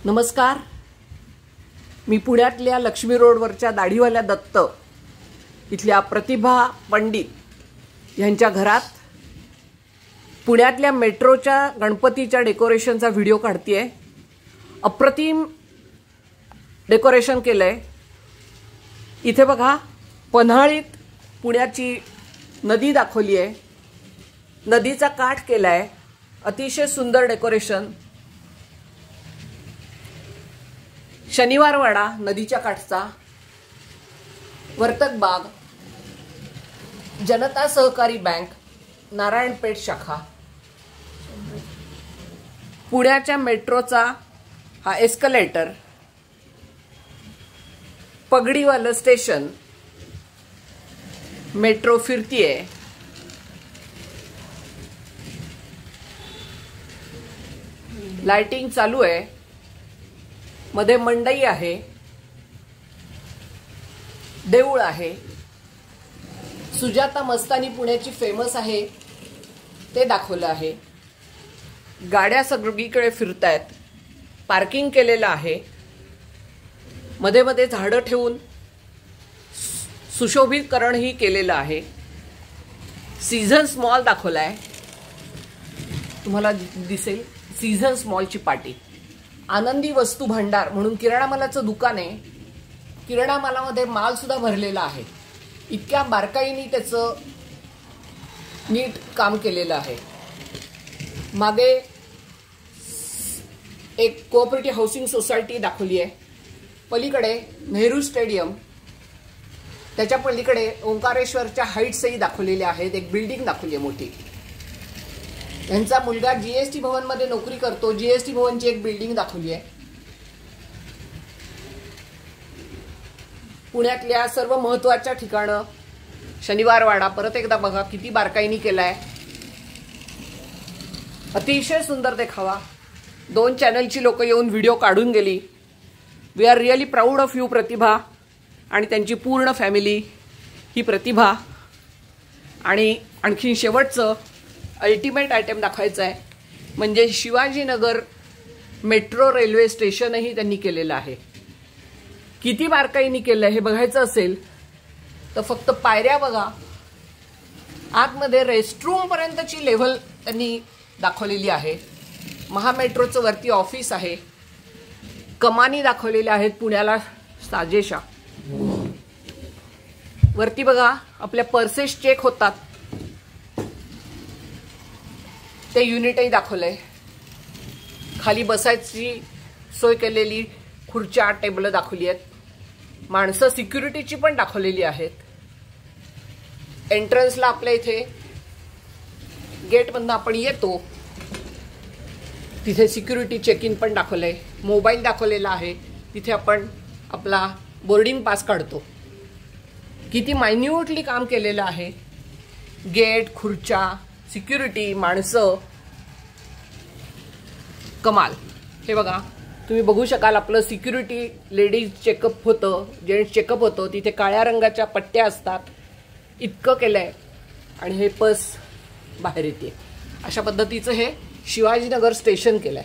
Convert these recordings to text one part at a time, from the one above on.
नमस्कार. मी पुण्यातल्या लक्ष्मी रोडवरच्या दाढीवाल्या दत्त इथल्या प्रतिभा पंडित यांच्या घरात पुण्यातल्या मेट्रोच्या गणपतीच्या डेकोरेशनचा व्हिडिओ काढतेय. अप्रतिम डेकोरेशन केलंय. इथे बघा, पन्हाळीत पुण्याची नदी दाखवली आहे. नदीचा काठ केलाय. अतिशय सुंदर डेकोरेशन. शनिवारवाडा नदीच्या काठचा, वर्तक बाग, जनता सहकारी बँक, नारायणपेठ शाखा, पुण्याच्या मेट्रोचा हा एस्कलेटर, पगडीवालं स्टेशन, मेट्रो फिरतीये, लाइटिंग चालू आहे, मध्ये मंडई आहे, देऊळ आहे. सुजाता मस्तानी पुण्याची फेमस आहे ते दाखवलं आहे. गाड्या सगळीकडे फिरतायत. पार्किंग केलेलं आहे. मध्ये मध्ये झाडं ठेवून सुशोभीकरणही केलेलं आहे. सीझन्स मॉल दाखवलाय. तुम्हाला दिसेल सीझन्स मॉलची पाटी. आनंदी वस्तू भांडार म्हणून किराणा मालाचं दुकान आहे. किराणा मालामध्ये माल सुद्धा भरलेला आहे. इतक्या बारकाईने त्याचं नीट काम केलेलं आहे. मागे एक कोऑपरेटिव्ह हाऊसिंग सोसायटी दाखवली आहे. पलीकडे नेहरू स्टेडियम, त्याच्या पलीकडे ओंकारेश्वरच्या हाईट्सही दाखवलेल्या आहेत. एक बिल्डिंग दाखवली आहे मोठी. यांचा मुलगा जीएसटी भवन मध्ये नोकरी करतो. जीएसटी भवनची एक बिल्डिंग दाखवली आहे. पुण्यातल्या सर्व महत्त्वाच्या ठिकाणं, शनिवारवाडा परत एकदा बघा किती बारकाईनी केलाय. अतिशय सुंदर देखावा. 2 चॅनलची लोक येऊन व्हिडिओ काढून गेली. We are really proud of you Pratibha आणि त्यांची पूर्ण फॅमिली. ही प्रतिभा. आणि आणखी शेवटचं अल्टिमेट आयटम दाखवायचं आहे, म्हणजे शिवाजीनगर मेट्रो रेल्वे स्टेशनही त्यांनी केलेलं आहे. किती बारकाईनी केलं हे बघायचं असेल तर फक्त पायऱ्या बघा. आतमध्ये रेस्टरूम पर्यंतची लेव्हल त्यांनी दाखवलेली आहे. महामेट्रोचं वरती ऑफिस आहे. कमानी दाखवलेल्या आहेत पुण्याला साजेशा. वरती बघा आपल्या पर्सेस चेक होतात ते युनिटही दाखवलंय. खाली बसायची सोय केलेली खुर्च्या टेबल दाखवली आहेत. माणसं सिक्युरिटीची पण दाखवलेली आहेत. एंट्रन्सला आपल्या इथे गेटमधून आपण येतो तिथे सिक्युरिटी चेक इन पण दाखवलंय. मोबाईल दाखवलेला आहे. तिथे आपण आपला बोर्डिंग पास काढतो. किती मायन्यूटली काम केलेलं आहे. गेट, खुर्च्या, सिक्युरिटी, माणसं, कमाल. हे बघा, तुम्ही बघू शकाल आपलं सिक्युरिटी लेडीज चेकअप होतं, जेंट्स चेकअप होतं. तिथे काळ्या रंगाच्या पट्ट्या असतात. इतकं केलंय आणि हे बस बाहेर येते. अशा पद्धतीचं हे शिवाजीनगर स्टेशन केलंय.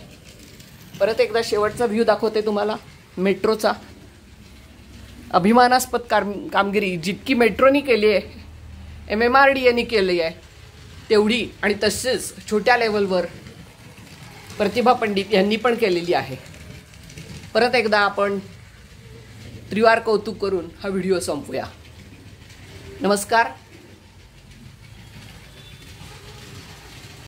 परत एकदा शेवटचा व्ह्यू दाखवते तुम्हाला मेट्रोचा. अभिमानास्पद कामगिरी जितकी मेट्रोनी केली आहे, MMRDAने केली आहे तेवढी आणि तसेच छोट्या लेवलवर प्रतिभा पंडित यांनी पण केलेली आहे. परत एकदा आपण त्रिवार कौतुक करून हा व्हिडिओ संपवूया. नमस्कार.